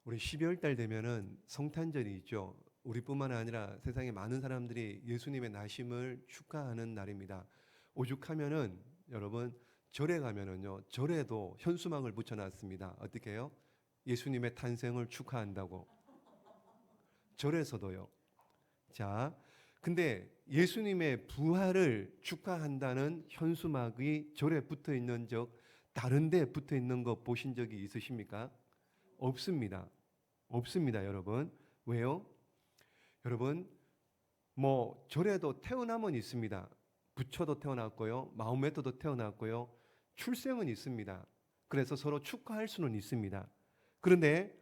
우리 12월 달 되면은 성탄절이 있죠. 우리뿐만 아니라 세상의 많은 사람들이 예수님의 나심을 축하하는 날입니다. 오죽하면은 여러분 절에 가면은요. 절에도 현수막을 붙여놨습니다. 어떻게 해요? 예수님의 탄생을 축하한다고. 절에서도요. 자, 근데 예수님의 부활을 축하한다는 현수막이 절에 붙어 있는 적 다른 데 붙어 있는 거 보신 적이 있으십니까? 없습니다. 없습니다, 여러분. 왜요? 여러분, 절에도 태어남은 있습니다. 부처도 태어났고요. 마호메트도 태어났고요. 출생은 있습니다. 그래서 서로 축하할 수는 있습니다. 그런데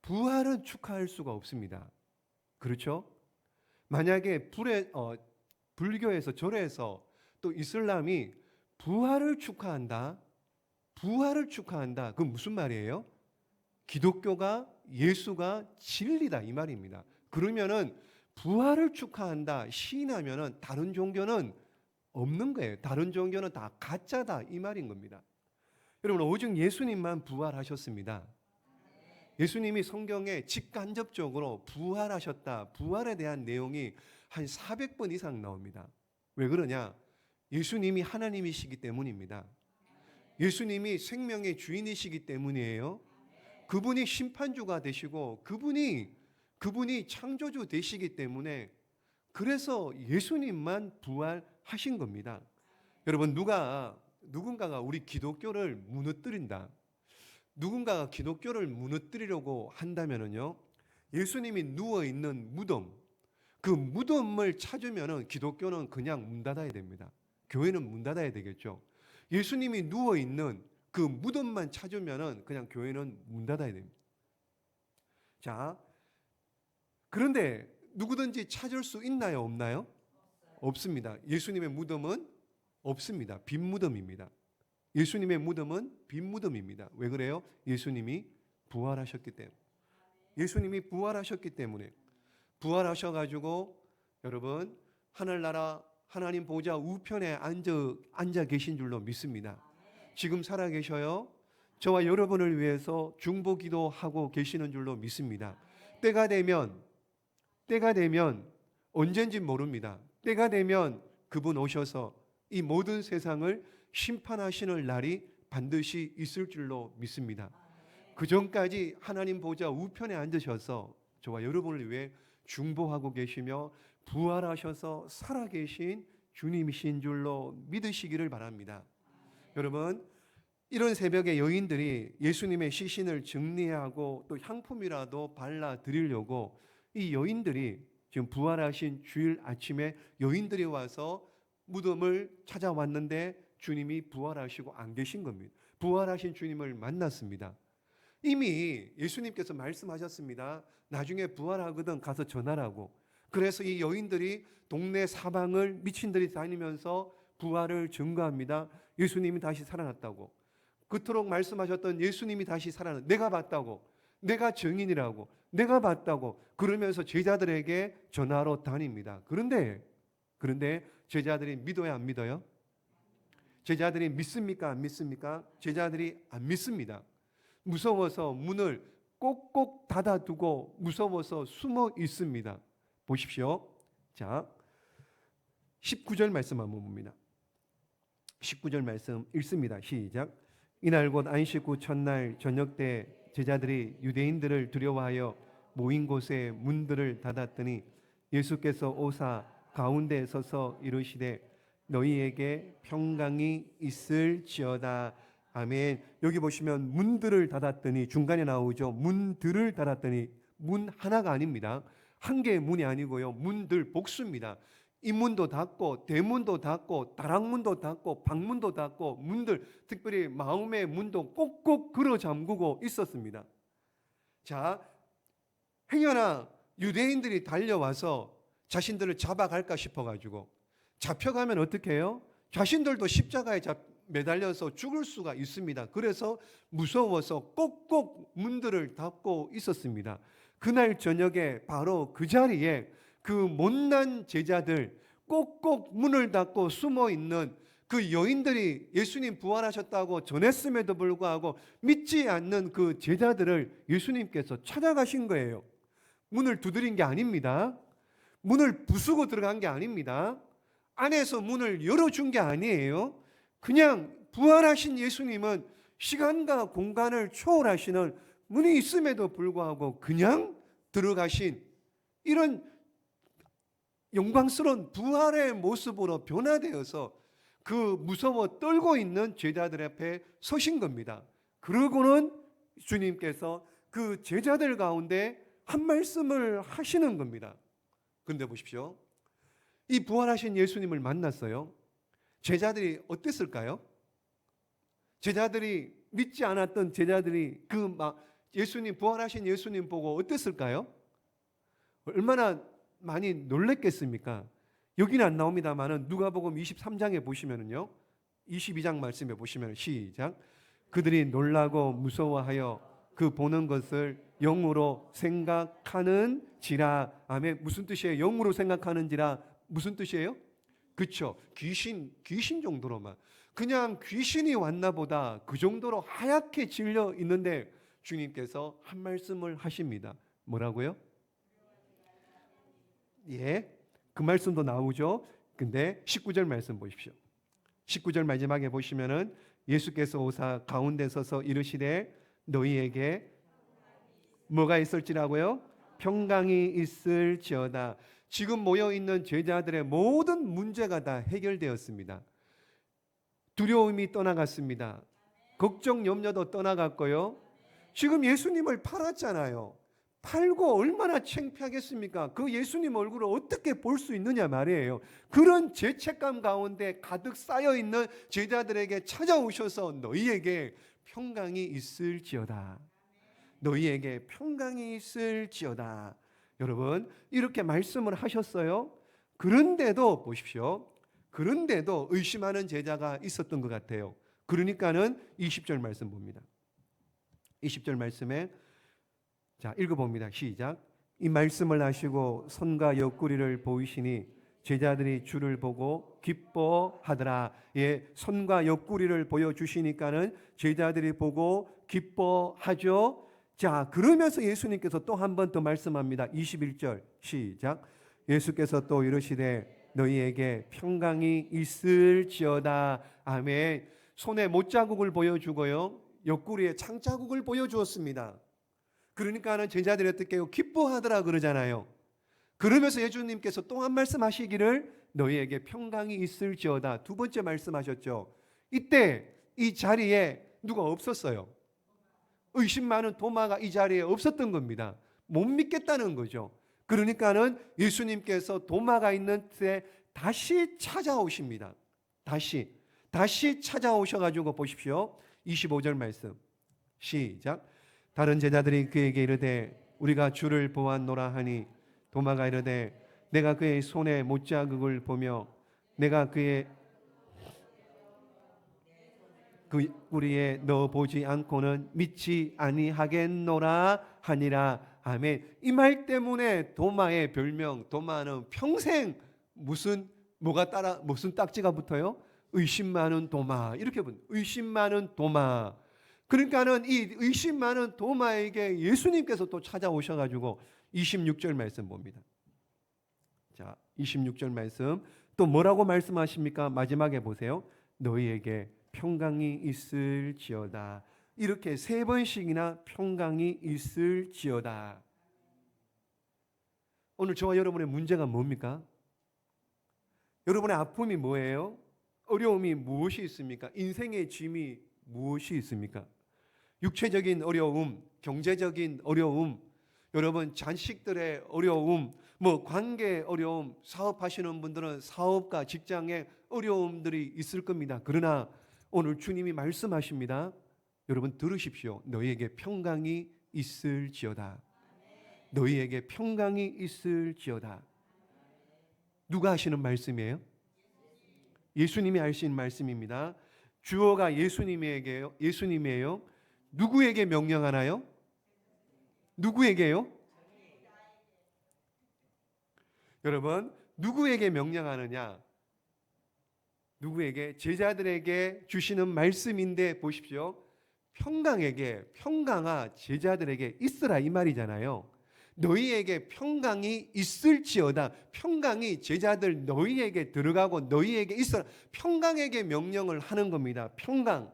부활은 축하할 수가 없습니다. 그렇죠? 만약에 불교에서 절에서 또 이슬람이 부활을 축하한다. 부활을 축하한다. 그건 무슨 말이에요? 기독교가 예수가 진리다 이 말입니다. 그러면은 부활을 축하한다 시인하면은 다른 종교는 없는 거예요. 다른 종교는 다 가짜다 이 말인 겁니다. 여러분 오직 예수님만 부활하셨습니다. 예수님이 성경에 직간접적으로 부활하셨다. 부활에 대한 내용이 한 400번 이상 나옵니다. 왜 그러냐? 예수님이 하나님이시기 때문입니다. 예수님이 생명의 주인이시기 때문이에요. 그분이 심판주가 되시고 그분이 창조주 되시기 때문에 그래서 예수님만 부활하신 겁니다. 여러분 누군가가 우리 기독교를 무너뜨린다. 누군가가 기독교를 무너뜨리려고 한다면은요. 예수님이 누워 있는 무덤 그 무덤을 찾으면은 기독교는 그냥 문 닫아야 됩니다. 교회는 문 닫아야 되겠죠. 예수님이 누워 있는 그 무덤만 찾으면은 그냥 교회는 문 닫아야 됩니다. 자, 그런데 누구든지 찾을 수 있나요? 없나요? 없습니다. 예수님의 무덤은 없습니다. 빈 무덤입니다. 예수님의 무덤은 빈 무덤입니다. 왜 그래요? 예수님이 부활하셨기 때문에. 예수님이 부활하셨기 때문에. 부활하셔가지고 여러분 하늘나라 하나님 보좌 우편에 앉아 계신 줄로 믿습니다. 지금 살아계셔요. 저와 여러분을 위해서 중보기도하고 계시는 줄로 믿습니다. 때가 되면 언젠지 모릅니다. 때가 되면 그분 오셔서 이 모든 세상을 심판하시는 날이 반드시 있을 줄로 믿습니다. 그 전까지 하나님 보좌 우편에 앉으셔서 저와 여러분을 위해 중보하고 계시며 부활하셔서 살아계신 주님이신 줄로 믿으시기를 바랍니다. 여러분 이런 새벽에 여인들이 예수님의 시신을 정리하고 또 향품이라도 발라드리려고 이 여인들이 지금 부활하신 주일 아침에 여인들이 와서 무덤을 찾아왔는데 주님이 부활하시고 안 계신 겁니다. 부활하신 주님을 만났습니다. 이미 예수님께서 말씀하셨습니다. 나중에 부활하거든 가서 전하라고. 그래서 이 여인들이 동네 사방을 미친들이 다니면서 부활을 증거합니다. 예수님이 다시 살아났다고. 그토록 말씀하셨던 예수님이 다시 살아났다. 내가 봤다고. 내가 증인이라고. 내가 봤다고. 그러면서 제자들에게 전하러 다닙니다. 그런데 제자들이 믿어야 안 믿어요? 제자들이 믿습니까? 안 믿습니까? 제자들이 안 믿습니다. 무서워서 문을 꼭꼭 닫아두고 무서워서 숨어 있습니다. 보십시오. 자, 19절 말씀 한번 봅니다. 19절 말씀 읽습니다. 시작. 이날 곧 안식 후 첫날 저녁 때 제자들이 유대인들을 두려워하여 모인 곳에 문들을 닫았더니 예수께서 오사 가운데 서서 이르시되 너희에게 평강이 있을지어다. 아멘. 여기 보시면 문들을 닫았더니 중간에 나오죠. 문들을 닫았더니 문 하나가 아닙니다. 한 개의 문이 아니고요. 문들 복수입니다. 이 문도 닫고 대문도 닫고 다락문도 닫고 방문도 닫고 문들 특별히 마음의 문도 꼭꼭 걸어 잠그고 있었습니다. 자, 행여나 유대인들이 달려와서 자신들을 잡아갈까 싶어가지고 잡혀가면 어떻게 해요? 자신들도 십자가에 매달려서 죽을 수가 있습니다. 그래서 무서워서 꼭꼭 문들을 닫고 있었습니다. 그날 저녁에 바로 그 자리에 그 못난 제자들 꼭꼭 문을 닫고 숨어 있는 그 여인들이 예수님 부활하셨다고 전했음에도 불구하고 믿지 않는 그 제자들을 예수님께서 찾아가신 거예요. 문을 두드린 게 아닙니다. 문을 부수고 들어간 게 아닙니다. 안에서 문을 열어준 게 아니에요. 그냥 부활하신 예수님은 시간과 공간을 초월하시는 문이 있음에도 불구하고 그냥 들어가신 이런 영광스러운 부활의 모습으로 변화되어서 그 무서워 떨고 있는 제자들 앞에 서신 겁니다. 그러고는 주님께서 그 제자들 가운데 한 말씀을 하시는 겁니다. 그런데 보십시오. 이 부활하신 예수님을 만났어요. 제자들이 어땠을까요? 제자들이 믿지 않았던 제자들이 예수님 부활하신 예수님 보고 어땠을까요? 얼마나 많이 놀랬겠습니까? 여기는 안 나옵니다만은 누가복음 23장에 보시면은요. 22장 말씀에 보시면 시작. 그들이 놀라고 무서워하여 그 보는 것을 영으로 생각하는지라. 아멘. 무슨 뜻이에요? 영으로 생각하는지라 무슨 뜻이에요? 그렇죠. 귀신 정도로만 그냥 귀신이 왔나 보다 그 정도로 하얗게 질려 있는데 주님께서 한 말씀을 하십니다. 뭐라고요? 예, 그 말씀도 나오죠. 근데 19절 말씀 보십시오. 19절 마지막에 보시면은 예수께서 오사 가운데 서서 이르시되 너희에게 뭐가 있을지라고요? 평강이 있을지어다. 지금 모여있는 제자들의 모든 문제가 다 해결되었습니다. 두려움이 떠나갔습니다. 걱정 염려도 떠나갔고요. 지금 예수님을 팔았잖아요. 팔고 얼마나 창피하겠습니까? 그 예수님 얼굴을 어떻게 볼 수 있느냐 말이에요. 그런 죄책감 가운데 가득 쌓여있는 제자들에게 찾아오셔서 너희에게 평강이 있을지어다. 너희에게 평강이 있을지어다. 여러분 이렇게 말씀을 하셨어요. 그런데도 보십시오. 그런데도 의심하는 제자가 있었던 것 같아요. 그러니까는 20절 말씀 봅니다. 20절 말씀에 자 읽어봅니다. 시작. 이 말씀을 하시고 손과 옆구리를 보이시니 제자들이 주를 보고 기뻐하더라. 예, 손과 옆구리를 보여주시니까는 제자들이 보고 기뻐하죠. 자, 그러면서 예수님께서 또 한 번 더 말씀합니다. 21절 시작. 예수께서 또 이르시되 너희에게 평강이 있을지어다. 아멘. 손에 못자국을 보여주고요. 옆구리에 창자국을 보여주었습니다. 그러니까는 제자들이 어떻게 해요? 기뻐하더라 그러잖아요. 그러면서 예수님께서 또 한 말씀 하시기를 너희에게 평강이 있을지어다. 두 번째 말씀하셨죠. 이때 이 자리에 누가 없었어요. 의심 많은 도마가 이 자리에 없었던 겁니다. 못 믿겠다는 거죠. 그러니까는 예수님께서 도마가 있는 때 다시 찾아오십니다. 다시 찾아오셔가지고 보십시오. 25절 말씀 시작. 다른 제자들이 그에게 이르되 우리가 주를 보았노라 하니 도마가 이르되 내가 그의 손에 못자국을 보며 내가 그의 그 꼬리에 넣어보지 않고는 믿지 아니하겠노라 하니라. 아멘. 이 말 때문에 도마의 별명, 도마는 평생 무슨 딱지가 붙어요? 의심 많은 도마. 이렇게 본 의심 많은 도마. 그러니까는 이 의심 많은 도마에게 예수님께서 또 찾아오셔가지고 26절 말씀 봅니다. 자, 26절 말씀 또 뭐라고 말씀하십니까? 마지막에 보세요. 너희에게 평강이 있을지어다. 이렇게 세 번씩이나 평강이 있을지어다. 오늘 저와 여러분의 문제가 뭡니까? 여러분의 아픔이 뭐예요? 어려움이 무엇이 있습니까? 인생의 짐이 무엇이 있습니까? 육체적인 어려움, 경제적인 어려움, 여러분 자식들의 어려움, 관계 어려움, 사업하시는 분들은 사업과 직장의 어려움들이 있을 겁니다. 그러나 오늘 주님이 말씀하십니다. 여러분 들으십시오. 너희에게 평강이 있을지어다. 너희에게 평강이 있을지어다. 누가 하시는 말씀이에요? 예수님이 하신 말씀입니다. 주어가 예수님이에요. 누구에게 명령하나요? 누구에게요? 여러분, 누구에게 명령하느냐? 누구에게? 제자들에게 주시는 말씀인데 보십시오. 평강아 제자들에게 있으라 이 말이잖아요. 너희에게 평강이 있을지어다. 평강이 제자들 너희에게 들어가고 너희에게 있어라. 평강에게 명령을 하는 겁니다. 평강.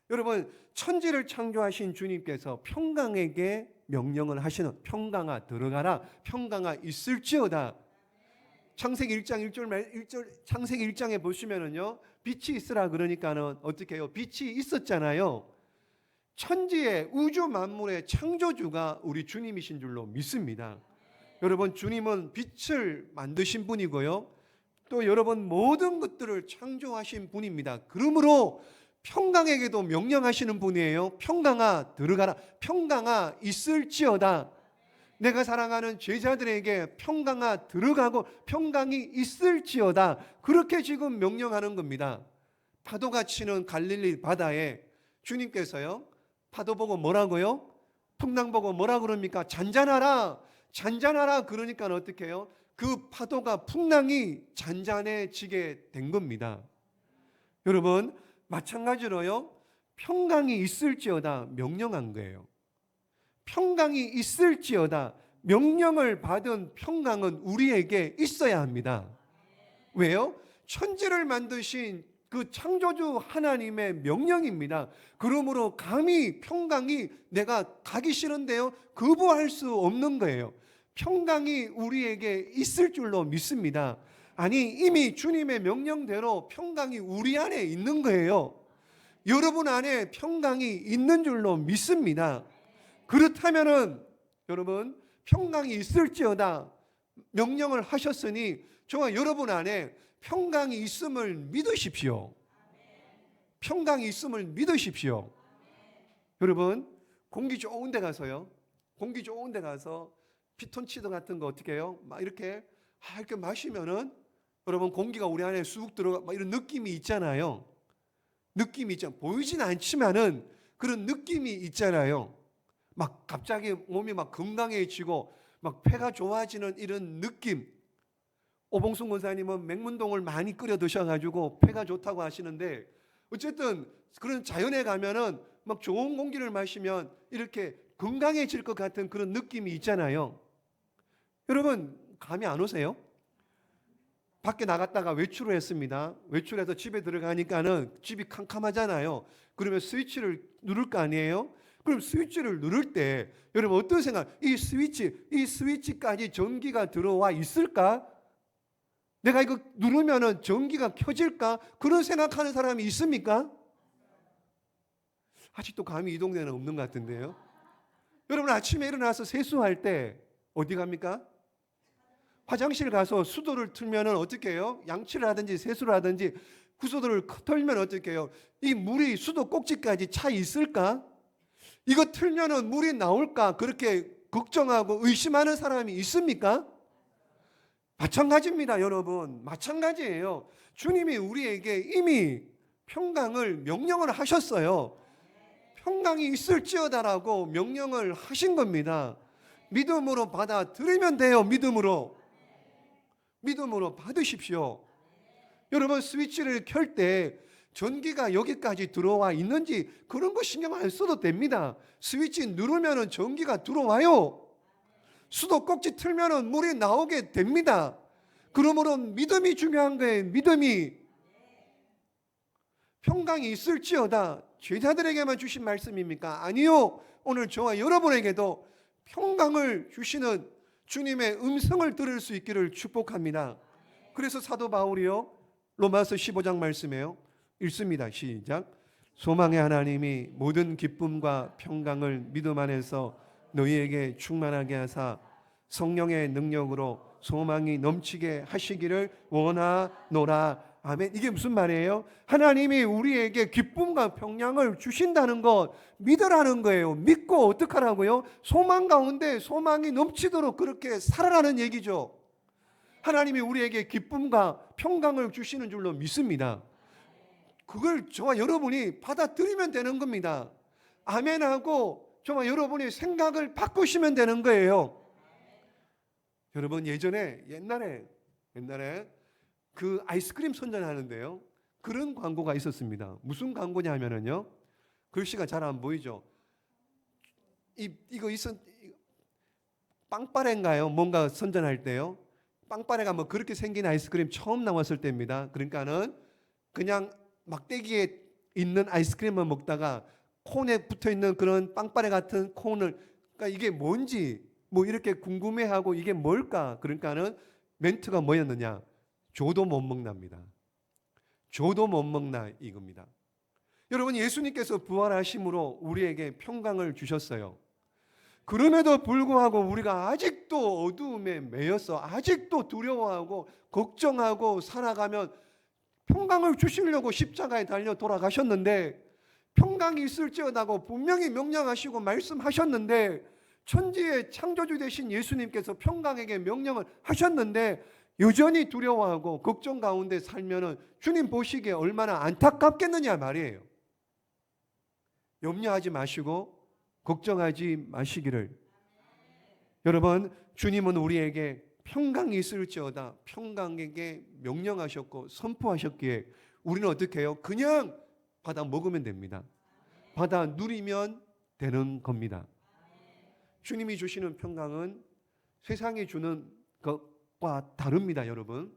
여러분, 천지를 창조하신 주님께서 평강에게 명령을 하시는, 평강아 들어가라, 평강아 있을지어다. 창세기 1장 1절 창세기 1장에 보시면은요, 빛이 있으라 그러니까는 어떻게 해요? 빛이 있었잖아요. 천지의 우주 만물의 창조주가 우리 주님이신 줄로 믿습니다. 여러분, 주님은 빛을 만드신 분이고요, 또 여러분 모든 것들을 창조하신 분입니다. 그러므로 평강에게도 명령하시는 분이에요. 평강아 들어가라, 평강아 있을지어다. 내가 사랑하는 제자들에게 평강아 들어가고 평강이 있을지어다, 그렇게 지금 명령하는 겁니다. 파도가 치는 갈릴리 바다에 주님께서요, 파도 보고 뭐라고요? 풍랑 보고 뭐라 그럽니까? 잔잔하라, 잔잔하라. 그러니까 어떻게 해요? 그 파도가, 풍랑이 잔잔해지게 된 겁니다. 여러분, 마찬가지로요, 평강이 있을지어다 명령한 거예요. 평강이 있을지어다 명령을 받은 평강은 우리에게 있어야 합니다. 왜요? 천지를 만드신 그 창조주 하나님의 명령입니다. 그러므로 감히 평강이 내가 가기 싫은데요, 거부할 수 없는 거예요. 평강이 우리에게 있을 줄로 믿습니다. 아니, 이미 주님의 명령대로 평강이 우리 안에 있는 거예요. 여러분 안에 평강이 있는 줄로 믿습니다. 그렇다면은 여러분, 평강이 있을지어다 명령을 하셨으니 저와 여러분 안에 평강이 있음을 믿으십시오. 평강이 있음을 믿으십시오. 여러분, 공기 좋은 데 가서요, 공기 좋은 데 가서 피톤치드 같은 거 어떻게 해요? 막 이렇게 마시면은 여러분, 공기가 우리 안에 쑥 들어가, 막 이런 느낌이 있잖아요. 느낌이 있잖아요. 보이진 않지만은 그런 느낌이 있잖아요. 막 갑자기 몸이 막 건강해지고 막 폐가 좋아지는 이런 느낌. 오봉순 권사님은 맹문동을 많이 끓여 드셔가지고 폐가 좋다고 하시는데, 어쨌든 그런 자연에 가면은 막 좋은 공기를 마시면 이렇게 건강해질 것 같은 그런 느낌이 있잖아요. 여러분, 감이 안 오세요? 밖에 나갔다가 외출을 했습니다. 외출해서 집에 들어가니까는 집이 캄캄하잖아요. 그러면 스위치를 누를 거 아니에요? 그럼 스위치를 누를 때 여러분 어떤 생각? 이 스위치까지 전기가 들어와 있을까? 내가 이거 누르면은 전기가 켜질까? 그런 생각하는 사람이 있습니까? 아직도 감이 이 동네는 없는 것 같은데요. 여러분, 아침에 일어나서 세수할 때 어디 갑니까? 화장실 가서 수도를 틀면은 어떻게 해요? 양치를 하든지 세수를 하든지 그 수도를 틀면 어떻게 해요? 이 물이 수도 꼭지까지 차 있을까? 이거 틀면은 물이 나올까? 그렇게 걱정하고 의심하는 사람이 있습니까? 마찬가지입니다, 여러분. 마찬가지예요. 주님이 우리에게 이미 평강을 명령을 하셨어요. 평강이 있을지어다라고 명령을 하신 겁니다. 믿음으로 받아들이면 돼요. 믿음으로 받으십시오. 여러분, 스위치를 켤 때 전기가 여기까지 들어와 있는지 그런 거 신경 안 써도 됩니다. 스위치 누르면은 전기가 들어와요. 수도 꼭지 틀면은 물이 나오게 됩니다. 그러므로 믿음이 중요한 거예요. 믿음이. 평강이 있을지어다 제자들에게만 주신 말씀입니까? 아니요. 오늘 저와 여러분에게도 평강을 주시는 주님의 음성을 들을 수 있기를 축복합니다. 그래서 사도 바울이요, 로마서 15장 말씀이에요. 읽습니다. 시작. 소망의 하나님이 모든 기쁨과 평강을 믿음 안에서 너희에게 충만하게 하사 성령의 능력으로 소망이 넘치게 하시기를 원하노라. 아멘. 이게 무슨 말이에요? 하나님이 우리에게 기쁨과 평강을 주신다는 것 믿으라는 거예요. 믿고 어떡하라고요? 소망 가운데 소망이 넘치도록 그렇게 살아라는 얘기죠. 하나님이 우리에게 기쁨과 평강을 주시는 줄로 믿습니다. 그걸 저와 여러분이 받아들이면 되는 겁니다. 아멘하고 저와 여러분이 생각을 바꾸시면 되는 거예요. 여러분, 옛날에 그 아이스크림 선전하는데요, 그런 광고가 있었습니다. 무슨 광고냐면은요. 글씨가 잘 안 보이죠. 이거 빵빠레인가요? 뭔가 선전할 때요. 빵빠레가 뭐 그렇게 생긴 아이스크림 처음 나왔을 때입니다. 그러니까는 그냥 막대기에 있는 아이스크림을 먹다가 콘에 붙어 있는 그런 빵빠레 같은 콘을, 그러니까 이게 뭔지 뭐 이렇게 궁금해하고 이게 뭘까? 그러니까는 멘트가 뭐였느냐? 줘도 못 먹납니다. 줘도 못 먹나 이겁니다. 여러분, 예수님께서 부활하심으로 우리에게 평강을 주셨어요. 그럼에도 불구하고 우리가 아직도 어두움에 매여서 아직도 두려워하고 걱정하고 살아가면, 평강을 주시려고 십자가에 달려 돌아가셨는데, 평강이 있을지어다고 분명히 명령하시고 말씀하셨는데, 천지의 창조주 되신 예수님께서 평강에게 명령을 하셨는데 여전히 두려워하고 걱정 가운데 살면은 주님 보시기에 얼마나 안타깝겠느냐 말이에요. 염려하지 마시고 걱정하지 마시기를. 여러분, 주님은 우리에게 평강이 있을지어다 평강에게 명령하셨고 선포하셨기에 우리는 어떻게 해요? 그냥 받아 먹으면 됩니다. 받아 누리면 되는 겁니다. 주님이 주시는 평강은 세상이 주는 것과 다릅니다, 여러분.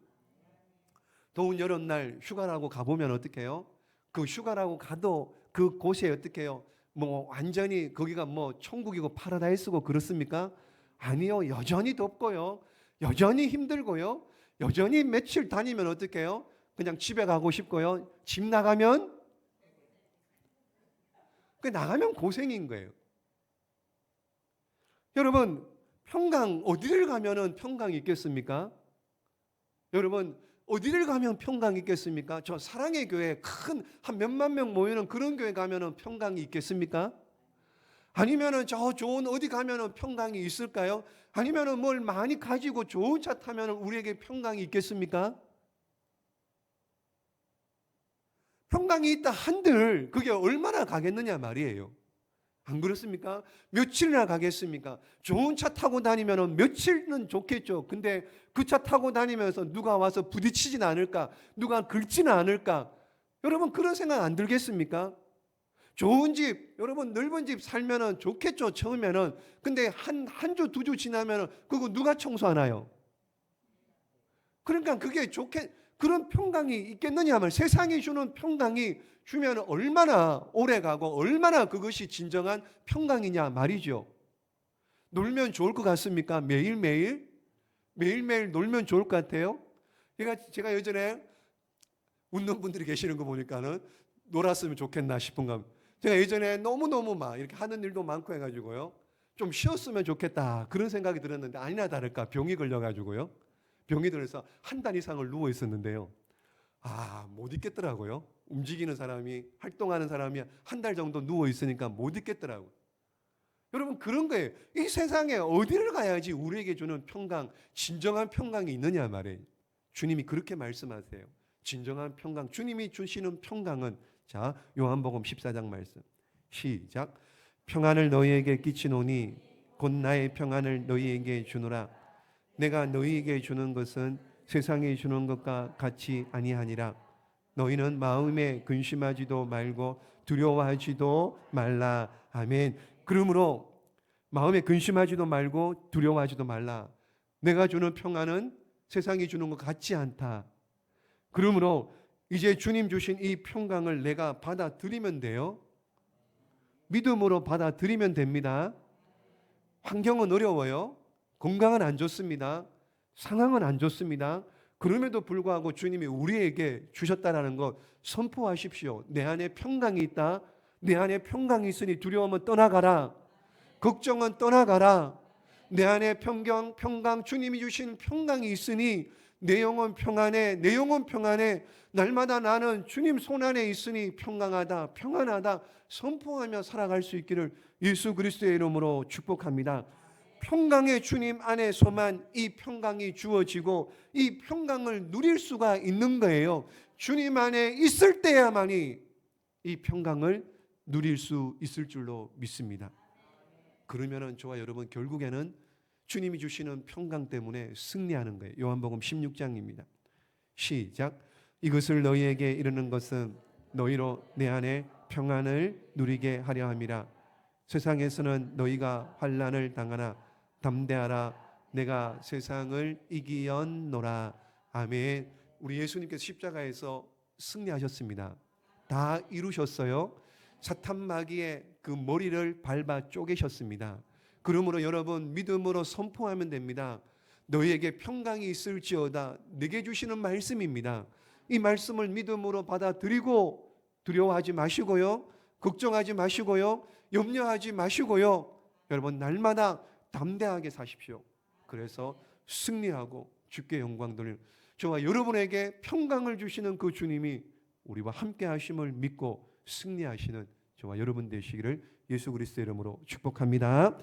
더운 여름날 휴가라고 가보면 어떻게 해요? 그 휴가라고 가도 그 곳에 어떻게 해요? 뭐 완전히 거기가 뭐 천국이고 파라다이스고 그렇습니까? 아니요. 여전히 덥고요. 여전히 힘들고요. 여전히 며칠 다니면 어떻게 해요? 그냥 집에 가고 싶고요. 집 나가면 고생인 거예요. 여러분, 평강, 어디를 가면은 평강이 있겠습니까? 여러분, 어디를 가면 평강이 있겠습니까? 저 사랑의 교회 큰 한 몇만 명 모이는 그런 교회 가면은 평강이 있겠습니까? 아니면은 저 좋은 어디 가면은 평강이 있을까요? 아니면은 뭘 많이 가지고 좋은 차 타면은 우리에게 평강이 있겠습니까? 평강이 있다 한들 그게 얼마나 가겠느냐 말이에요. 안 그렇습니까? 며칠이나 가겠습니까? 좋은 차 타고 다니면 며칠은 좋겠죠. 근데 그 차 타고 다니면서 누가 와서 부딪히진 않을까? 누가 긁지는 않을까? 여러분, 그런 생각 안 들겠습니까? 좋은 집, 여러분 넓은 집 살면은 좋겠죠, 처음에는. 근데 한 주, 두 주 지나면은 그거 누가 청소하나요? 그러니까 그게 그런 평강이 있겠느냐 하면, 세상이 주는 평강이 주면 얼마나 오래 가고 얼마나 그것이 진정한 평강이냐 말이죠. 놀면 좋을 것 같습니까? 매일매일 놀면 좋을 것 같아요. 제가 예전에 웃는 분들이 계시는 거 보니까는 놀았으면 좋겠나 싶은 거. 제가 예전에 너무너무 막 이렇게 하는 일도 많고 해가지고요, 좀 쉬었으면 좋겠다 그런 생각이 들었는데 아니나 다를까 병이 걸려가지고요. 병이 들어서 한 달 이상을 누워 있었는데요. 못 있겠더라고요. 움직이는 사람이, 활동하는 사람이 한 달 정도 누워 있으니까 못 있겠더라고요. 여러분, 그런 거예요. 이 세상에 어디를 가야지 우리에게 주는 평강, 진정한 평강이 있느냐 말이에요. 주님이 그렇게 말씀하세요. 진정한 평강, 주님이 주시는 평강은, 자, 요한복음 14장 말씀 시작. 평안을 너희에게 끼치노니 곧 나의 평안을 너희에게 주노라. 내가 너희에게 주는 것은 세상이 주는 것과 같이 아니하니라. 너희는 마음에 근심하지도 말고 두려워하지도 말라. 아멘. 그러므로 마음에 근심하지도 말고 두려워하지도 말라. 내가 주는 평안은 세상이 주는 것 같지 않다. 그러므로 이제 주님 주신 이 평강을 내가 받아들이면 돼요. 믿음으로 받아들이면 됩니다. 환경은 어려워요. 건강은 안 좋습니다. 상황은 안 좋습니다. 그럼에도 불구하고 주님이 우리에게 주셨다라는 것 선포하십시오. 내 안에 평강이 있다. 내 안에 평강이 있으니 두려움은 떠나가라. 걱정은 떠나가라. 내 안에 평강, 주님이 주신 평강이 있으니 내 영혼 평안해. 내 영혼 평안해. 날마다 나는 주님 손 안에 있으니 평강하다, 평안하다 선포하며 살아갈 수 있기를 예수 그리스도의 이름으로 축복합니다. 평강의 주님 안에서만 이 평강이 주어지고 이 평강을 누릴 수가 있는 거예요. 주님 안에 있을 때야만이 이 평강을 누릴 수 있을 줄로 믿습니다. 그러면은 저와 여러분 결국에는 주님이 주시는 평강 때문에 승리하는 거예요. 요한복음 16장입니다. 시작. 이것을 너희에게 이르는 것은 너희로 내 안에 평안을 누리게 하려 함이라. 세상에서는 너희가 환난을 당하나 담대하라. 내가 세상을 이기었노라. 아멘. 우리 예수님께서 십자가에서 승리하셨습니다. 다 이루셨어요. 사탄 마귀의 그 머리를 밟아 쪼개셨습니다. 그러므로 여러분 믿음으로 선포하면 됩니다. 너희에게 평강이 있을지어다. 내게 주시는 말씀입니다. 이 말씀을 믿음으로 받아들이고 두려워하지 마시고요. 걱정하지 마시고요. 염려하지 마시고요. 여러분 날마다 담대하게 사십시오. 그래서 승리하고 주께 영광 돌리는 저와 여러분에게 평강을 주시는 그 주님이 우리와 함께 하심을 믿고 승리하시는 저와 여러분 되시기를 예수 그리스도의 이름으로 축복합니다.